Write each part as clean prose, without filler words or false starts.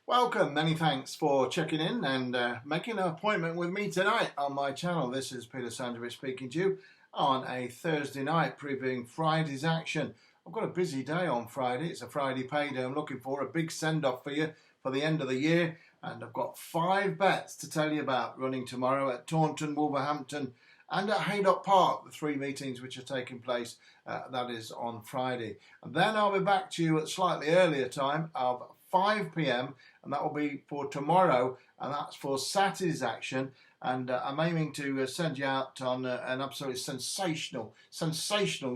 Welcome, many thanks for checking in and making an appointment with me tonight on my channel. This is Peter Sandovich speaking to you on a Thursday night previewing Friday's action. I've got a busy day on Friday. It's a Friday payday. I'm looking for a big send-off for you for the end of the year, and I've got 5 bets to tell you about running tomorrow at Taunton, Wolverhampton and at Haydock Park, the 3 meetings which are taking place, that is on Friday. And then I'll be back to you at slightly earlier time of 5 p.m. and that will be for tomorrow, and that's for Saturday's action. And I'm aiming to send you out on an absolutely sensational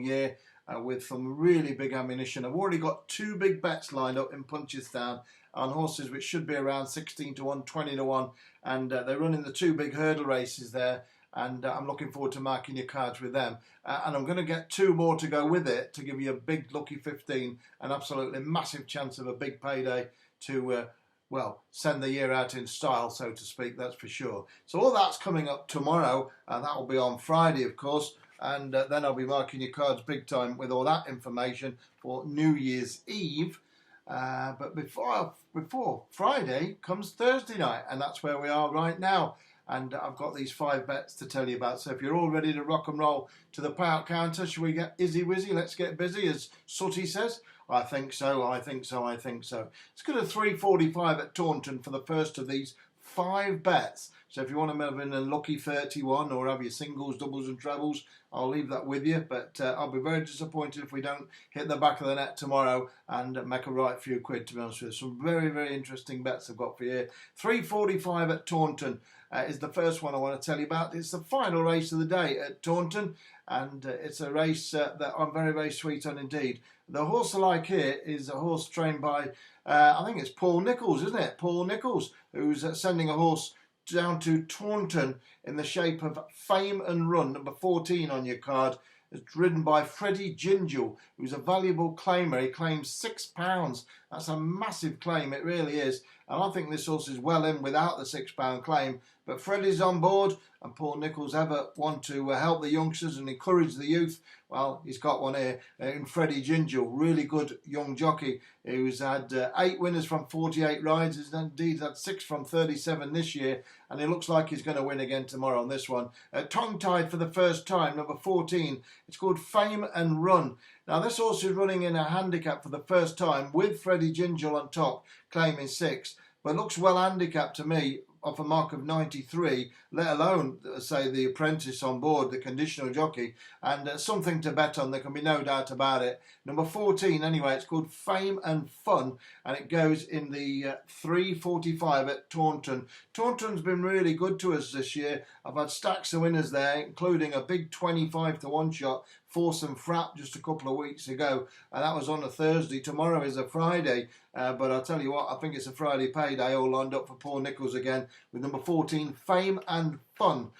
year with some really big ammunition. I've already got 2 big bets lined up in Punchestown on horses which should be around 16 to 1, 20 to 1, and they're running the 2 big hurdle races there. And I'm looking forward to marking your cards with them. And I'm going to get 2 more to go with it to give you a big lucky 15, an absolutely massive chance of a big payday to, well, send the year out in style, so to speak, that's for sure. So all that's coming up tomorrow, and that will be on Friday, of course. And then I'll be marking your cards big time with all that information for New Year's Eve. But before Friday comes Thursday night, and that's where we are right now. And I've got these 5 bets to tell you about. So if you're all ready to rock and roll to the payout counter, shall we get izzy wizzy? Let's get busy, as Sooty says. I think so. Let's go to 3.45 at Taunton for the first of these 5 bets. So if you want to move in a lucky 31 or have your singles, doubles and trebles, I'll leave that with you. But I'll be very disappointed if we don't hit the back of the net tomorrow and make a right few quid, to be honest with you. Some very interesting bets I've got for you. 3.45 at Taunton is the first one I want to tell you about. It's the final race of the day at Taunton, and it's a race that I'm very sweet on indeed. The horse I like here is a horse trained by, I think it's Paul Nicholls, isn't it? Paul Nicholls, who's sending a horse down to Taunton in the shape of Fame and Run, number 14 on your card. It's ridden by Freddie Gingell, who's a valuable claimer. He claims £6. That's a massive claim, it really is. And I think this horse is well in without the £6 claim. But Freddie's on board, and Paul Nicholls ever want to help the youngsters and encourage the youth. Well, he's got one here in Freddie Gingell, really good young jockey who's had 8 winners from 48 rides. He's indeed had 6 from 37 this year, and it looks like he's going to win again tomorrow on this one. Tongue-tied for the first time, number 14. It's called Fame and Run. Now, this horse is running in a handicap for the first time with Freddie Gingell on top, claiming 6. But looks well handicapped to me, off a mark of 93, let alone, say, the apprentice on board, the conditional jockey, and something to bet on, there can be no doubt about it. Number 14, anyway, it's called Fame and Fun, and it goes in the 3.45 at Taunton. Taunton's been really good to us this year. I've had stacks of winners there, including a big 25 to 1 shot, Foursome Frap, just a couple of weeks ago, and that was on a Thursday. Tomorrow is a Friday, but I'll tell you what, I think it's a Friday payday all lined up for Paul Nicholls again with number 14, Fame and Fun.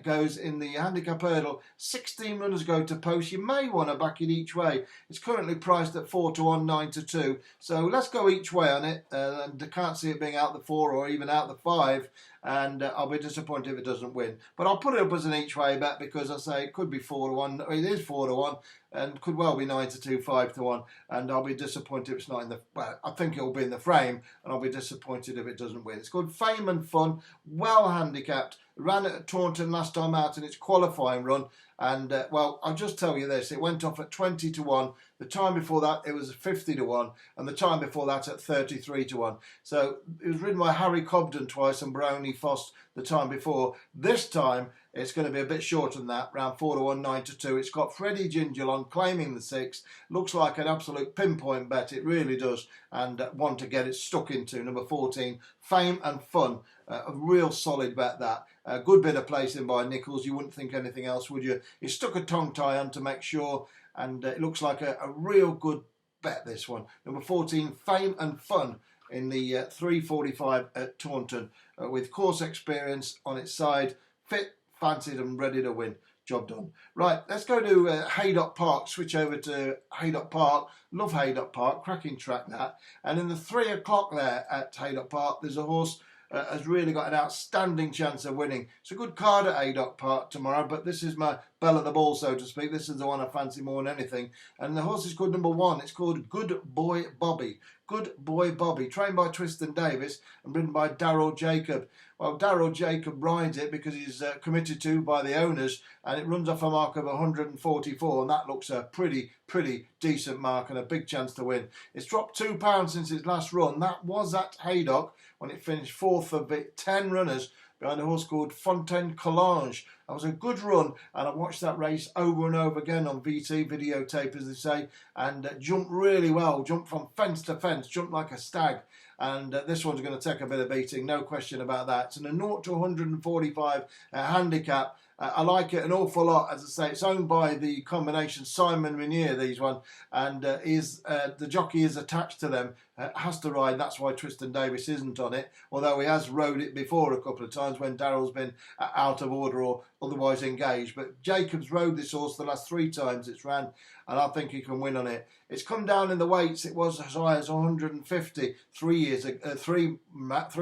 Goes in the handicap hurdle. 16 runners go to post. You may want to back it each way. It's currently priced at 4 to 1, 9 to 2. So let's go each way on it. And I can't see it being out the 4 or even out the 5. And I'll be disappointed if it doesn't win. But I'll put it up as an each way bet because I say it could be 4 to 1. It is 4 to 1. And could well be 9 to 2, 5 to 1. And I'll be disappointed if it's not in the... Well, I think it'll be in the frame. And I'll be disappointed if it doesn't win. It's called Fame and Fun. Well handicapped. Ran at Taunton last time out in its qualifying run. And, well, I'll just tell you this. It went off at 20 to 1. The time before that, it was 50 to 1. And the time before that, at 33 to 1. So it was ridden by Harry Cobden twice and Brownie Fost the time before. This time, it's going to be a bit shorter than that, around 4 to 1, 9 to 2. It's got Freddie Gingell on, claiming the 6. Looks like an absolute pinpoint bet, it really does. And one to get it stuck into, number 14, Fame and Fun. A real solid bet, that. A good bit of placing by Nicholls. You wouldn't think anything else, would you? He stuck a tongue tie on to make sure, and it looks like a real good bet, this one. Number 14, Fame and Fun, in the 3.45 at Taunton, with course experience on its side, fit, fancied and ready to win. Job done. Right, let's go to Haydock Park, switch over to Haydock Park. Love Haydock Park, cracking track that. And in the 3 o'clock there at Haydock Park, there's a horse has really got an outstanding chance of winning. It's a good card at Haydock Park tomorrow, but this is my belle of the ball, so to speak. This is the one I fancy more than anything. And the horse is called number 1. It's called Good Boy Bobby. Good Boy Bobby, trained by Tristan Davis and ridden by Daryl Jacob. Well, Daryl Jacob rides it because he's committed to by the owners, and it runs off a mark of 144, and that looks a pretty decent mark and a big chance to win. It's dropped £2 since its last run. That was at Haydock when it finished 4th of 10 runners behind a horse called Fontaine Collage. That was a good run, and I watched that race over and over again on VT, videotape as they say, and jumped really well, jumped from fence to fence, jumped like a stag. And this one's going to take a bit of beating, no question about that. It's in a 0 to 145 handicap. I like it an awful lot. As I say, it's owned by the combination Simon Renier, these one, and the jockey is attached to them, has to ride. That's why Tristan Davis isn't on it, although he has rode it before a couple of times when Daryl's been out of order or otherwise engaged. But Jacobs rode this horse the last 3 times it's ran, and I think he can win on it. It's come down in the weights. It was as high as 150 three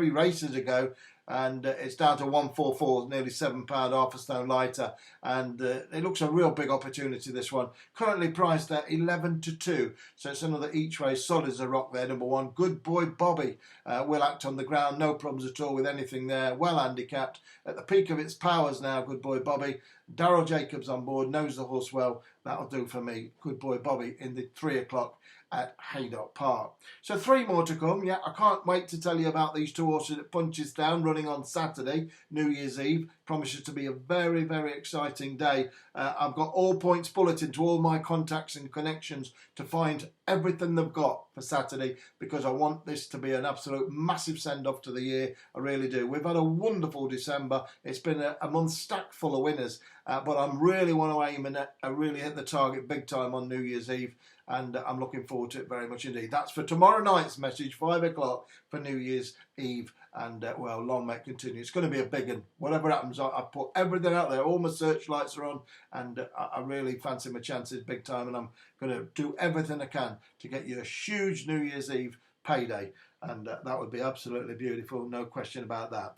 races ago, and it's down to 144, nearly £7, half a stone lighter, and it looks a real big opportunity, this one. Currently priced at 11 to 2, so it's another each way, solid as a rock there. Number 1, Good Boy Bobby, will act on the ground, no problems at all with anything there, well handicapped, at the peak of its powers now, Good Boy Bobby. Daryl Jacobs on board, knows the horse well. That'll do for me. Good Boy Bobby in the 3 o'clock at Haydock Park. So 3 more to come. Yeah, I can't wait to tell you about these 2 horses at Punchestown running on Saturday, New Year's Eve. Promises to be a very exciting day. I've got all points bulletin to all my contacts and connections to find everything they've got for Saturday, because I want this to be an absolute massive send-off to the year. I really do. We've had a wonderful December. It's been a month stacked full of winners, but I really want to aim and really hit the target big time on New Year's Eve, and I'm looking forward to it very much indeed. That's for tomorrow night's message, 5 o'clock for New Year's Eve, and well, long may it continue. It's going to be a big one. Whatever happens, I put everything out there. All my searchlights are on, and I really fancy my chances big time, and I'm going to do everything I can to get you a huge New Year's Eve payday, and that would be absolutely beautiful, no question about that.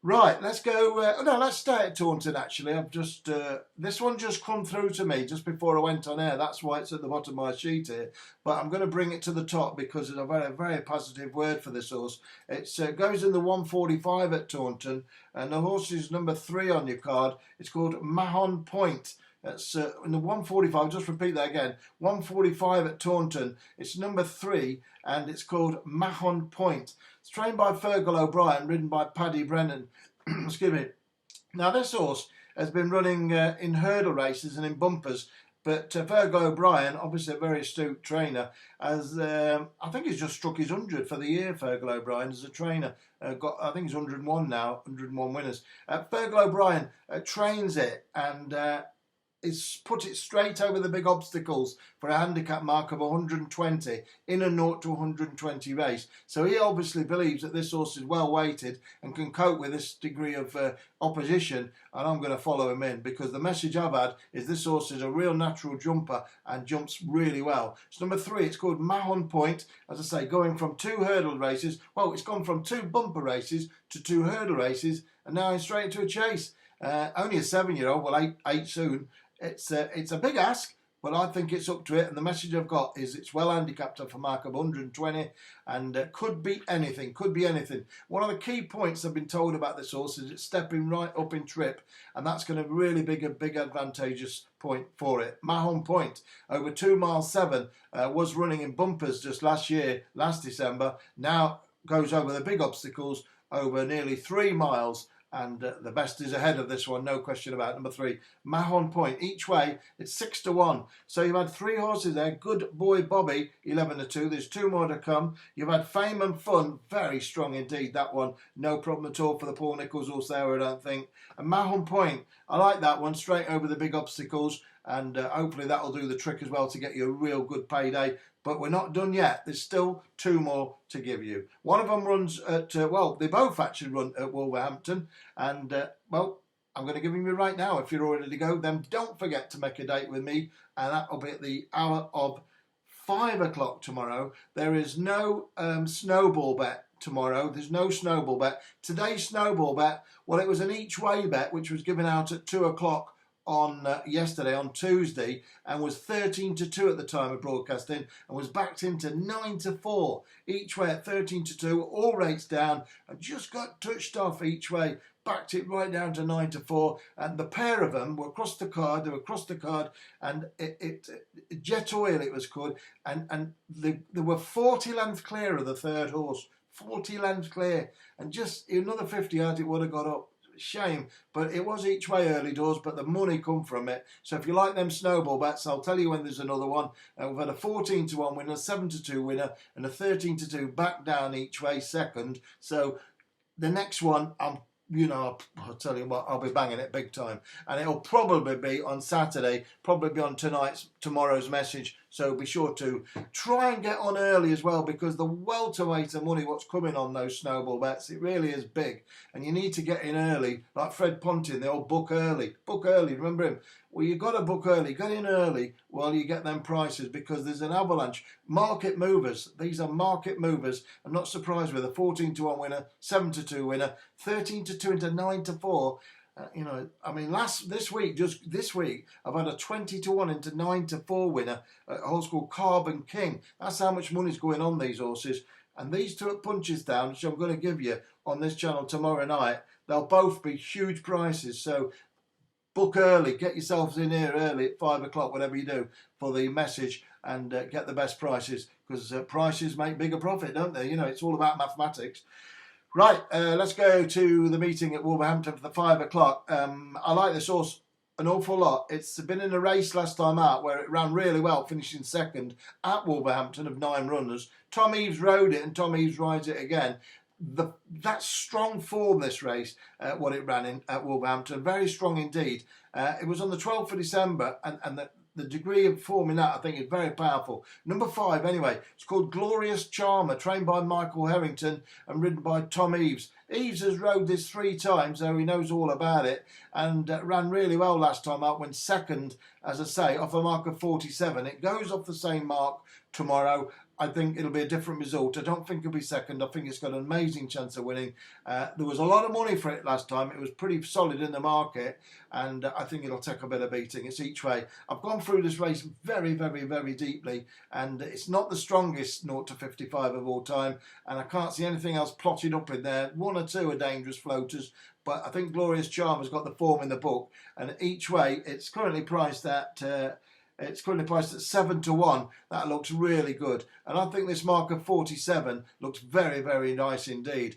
Right, let's go. No, let's stay at Taunton. Actually, I've just this one just come through to me just before I went on air. That's why it's at the bottom of my sheet here. But I'm going to bring it to the top because it's a very positive word for this horse. It goes in the 145 at Taunton, and the horse is number 3 on your card. It's called Mahon Point. That's in the 145. Just repeat that again. 145 at Taunton. It's number 3, and it's called Mahon Point. It's trained by Fergal O'Brien, ridden by Paddy Brennan. Excuse me. Now, this horse has been running in hurdle races and in bumpers, but Fergal O'Brien, obviously a very astute trainer, has I think he's just struck his 100 for the year. Fergal O'Brien as a trainer, I think he's 101 now, 101 winners. Fergal O'Brien trains it and is put it straight over the big obstacles for a handicap mark of 120 in a 0 to 120 race. So he obviously believes that this horse is well weighted and can cope with this degree of opposition, and I'm going to follow him in because the message I've had is this horse is a real natural jumper and jumps really well. It's number 3. It's called Mahon Point. As I say, going from 2 hurdle races. Well, it's gone from 2 bumper races to 2 hurdle races, and now it's straight into a chase. Only a 7-year-old, well, 8 soon. It's a big ask, but I think it's up to it, and the message I've got is it's well handicapped off a mark of 120, and could be anything, One of the key points I've been told about this horse is it's stepping right up in trip, and that's going to really be a big advantageous point for it. Mahon Point, over 2 miles 7, was running in bumpers just last December, now goes over the big obstacles over nearly 3 miles, and the best is ahead of this one, no question about it. Number 3, Mahon Point. Each way, it's 6 to 1. So you've had 3 horses there. Good Boy Bobby, 11 to 2. There's 2 more to come. You've had Fame and Fun, very strong indeed, that one. No problem at all for the Paul Nicholls horse there, I don't think. And Mahon Point, I like that one, straight over the big obstacles. And hopefully that'll do the trick as well to get you a real good payday. But we're not done yet. There's still 2 more to give you. One of them runs at, well, they both actually run at Wolverhampton. And, well, I'm going to give them you right now. If you're all ready to go, then don't forget to make a date with me. And that'll be at the hour of 5 o'clock tomorrow. There is no snowball bet tomorrow. There's no snowball bet. Today's snowball bet, well, it was an each way bet, which was given out at 2 o'clock on yesterday, on Tuesday, and was 13-2 at the time of broadcasting, and was backed into 9-4 each way at 13-2, all rates down, and just got touched off each way. Backed it right down to 9-4, and the pair of them were across the card. They were across the card, and Jet Oil it was called, and they were 40 lengths clear of the third horse, 40 lengths clear, and just another 50 yards it would have got up. Shame, but it was each way early doors, but the money come from it. So if you like them snowball bets, I'll tell you when there's another one. We've had a 14-1 winner, a 7-2 winner, and a 13-2 back down each way second. So the next one, I'll tell you what, I'll be banging it big time, and it'll probably be on Saturday, probably be on tomorrow's message. So be sure to try and get on early as well, because the welterweight of money what's coming on those snowball bets, it really is big, and you need to get in early, like Fred Ponting, the old book early, remember him? Well, you've got to book early, get in early while you get them prices, because there's an avalanche. Market movers, these are market movers. I'm not surprised with a 14-1 winner, 7-2 winner, 13-2 into 9-4. This week, I've had a 20-1 into 9-4 winner, a horse called Carbon King. That's how much money's going on these horses. And these two at Punches Down, which I'm going to give you on this channel tomorrow night, they'll both be huge prices. So book early, get yourselves in here early at 5 o'clock, whatever you do, for the message, and get the best prices, because prices make bigger profit, don't they? It's all about mathematics. Right, let's go to the meeting at Wolverhampton for the 5 o'clock. I like this horse an awful lot. It's been in a race last time out where it ran really well, finishing second at Wolverhampton of 9 runners. Tom Eaves rode it, and Tom Eaves rides it again. That's strong form, this race, what it ran in at Wolverhampton. Very strong indeed. It was on the 12th of December, and the degree of form in that, I think, is very powerful. Number 5, anyway, it's called Glorious Charmer, trained by Michael Harrington and ridden by Tom Eaves. Eaves has rode this 3 times, so he knows all about it, and ran really well last time out, went second, as I say, off a mark of 47. It goes off the same mark tomorrow. I think it'll be a different result. I don't think it'll be second. I think it's got an amazing chance of winning. There was a lot of money for it last time. It was pretty solid in the market, and I think it'll take a bit of beating. It's each way. I've gone through this race very, very, very deeply, and it's not the strongest 0-55 of all time, and I can't see anything else plotted up in there. 1 or 2 are dangerous floaters, but I think Glorious Charmer's got the form in the book, and each way it's currently priced at 7-1. That looks really good. And I think this mark of 47 looks very, very nice indeed.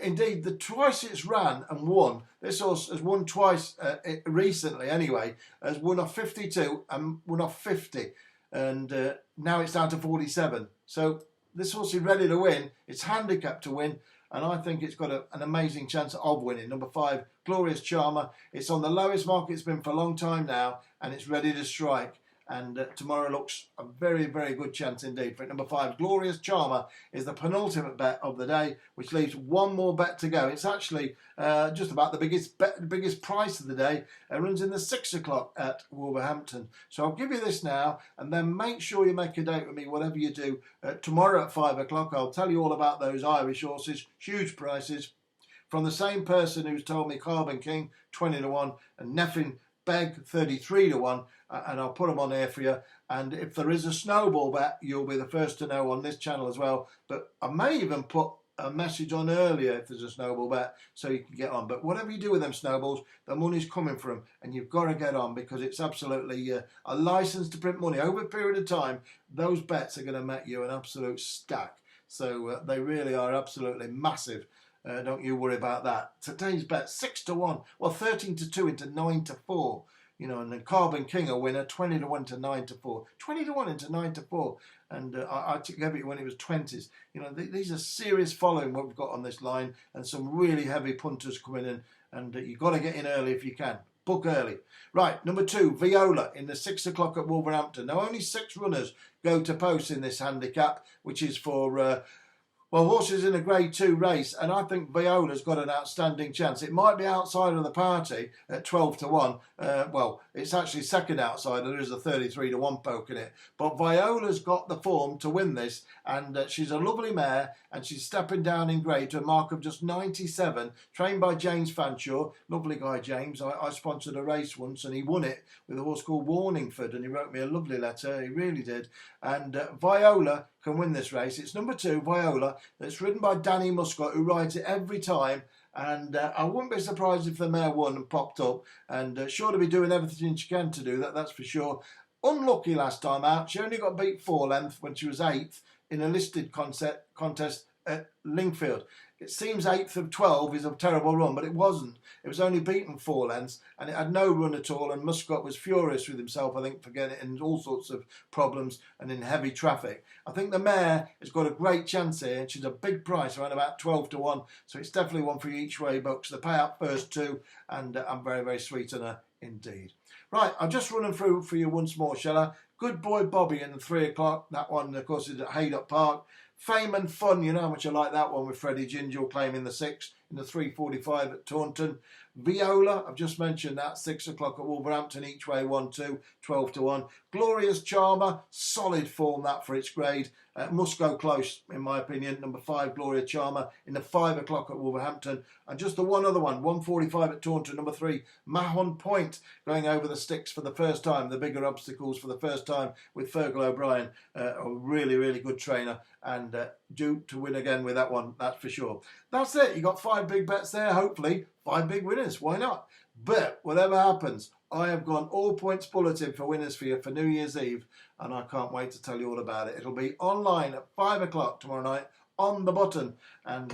Indeed, the twice it's ran and won, this horse has won twice recently anyway, has won off 52 and won off 50. And now it's down to 47. So this horse is ready to win. It's handicapped to win. And I think it's got an amazing chance of winning. Number 5, Glorious Charmer. It's on the lowest mark it's been for a long time now, and it's ready to strike. And tomorrow looks a very, very good chance indeed for it. Number 5, Glorious Charmer, is the penultimate bet of the day, which leaves one more bet to go. It's actually just about the biggest price of the day. It runs in the 6 o'clock at Wolverhampton. So I'll give you this now, and then make sure you make a date with me, whatever you do. Tomorrow at 5 o'clock, I'll tell you all about those Irish horses, huge prices, from the same person who's told me Carbon King, 20-1, and Neffin Beg, 33-1, and I'll put them on here for you. And if there is a snowball bet, you'll be the first to know on this channel as well. But I may even put a message on earlier if there's a snowball bet, so you can get on. But whatever you do with them snowballs, the money's coming for them, and you've got to get on, because it's absolutely a license to print money. Over a period of time, those bets are going to make you an absolute stack. So they really are absolutely massive. Don't you worry about that. Today's bet 6-1, well 13-2 into 9-4. And then Carbon King a winner, 20-1 to 9-4, 20-1 into 9-4, and I took it when it was 20s. These are serious following what we've got on this line, and some really heavy punters coming in, and you've got to get in early if you can. Book early. Right, number 2, Viola, in the 6 o'clock at Wolverhampton. Now only 6 runners go to post in this handicap, which is for Well, horses in a Grade 2 race, and I think Viola's got an outstanding chance. It might be outside of the party at 12 to 1. Well, it's actually second outside. There is a 33 to 1 poke in it. But Viola's got the form to win this, and she's a lovely mare, and she's stepping down in grade to a mark of just 97, trained by James Fanshawe. Lovely guy, James. I sponsored a race once, and he won it with a horse called Warningford, and he wrote me a lovely letter. He really did. And Viola can win this race. It's number 2, Viola. It's ridden by Danny Muscott, who rides it every time. And I wouldn't be surprised if the mare won and popped up. And sure to be doing everything she can to do that, that's for sure. Unlucky last time out. She only got beat 4 length when she was 8th in a listed contest at Lingfield. It seems 8th of 12 is a terrible run, but it wasn't. It was only beaten 4 lengths, and it had no run at all, and Muscott was furious with himself, I think, for getting in all sorts of problems and in heavy traffic. I think the mare has got a great chance here, and she's a big price, around about 12 to 1, so it's definitely one for each way books. The payout first 2, and I'm very, very sweet on her indeed. Right, I'll just run them through for you once more, shall I? Good Boy Bobby in the 3 o'clock. That one, of course, is at Haydock Park. Fame and Fun, you know how much I like that one with Freddie Ginger claiming the 6 in the 3:45 at Taunton. Viola, I've just mentioned that, 6 o'clock at Wolverhampton, each way 1-2, 12 to 1. Glorious Charmer, solid form that for its grade. Must go close, in my opinion. Number 5, Gloria Charmer, in the 5 o'clock at Wolverhampton. And just the one other one, 1:45 at Taunton, number 3, Mahon Point, going over the sticks for the first time, the bigger obstacles for the first time with Fergal O'Brien, a really, really good trainer, and due to win again with that one, that's for sure. That's it. You got 5 big bets there, hopefully. 5 big winners. Why not? But whatever happens, I have gone all points bulletin for winners for you for New Year's Eve, and I can't wait to tell you all about it. It'll be online at 5 o'clock tomorrow night on the button. And,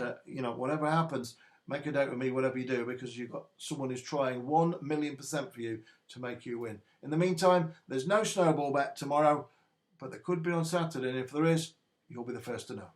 whatever happens, make a note with me, whatever you do, because you've got someone who's trying 1,000,000% for you to make you win. In the meantime, there's no snowball bet tomorrow, but there could be on Saturday, and if there is, you'll be the first to know.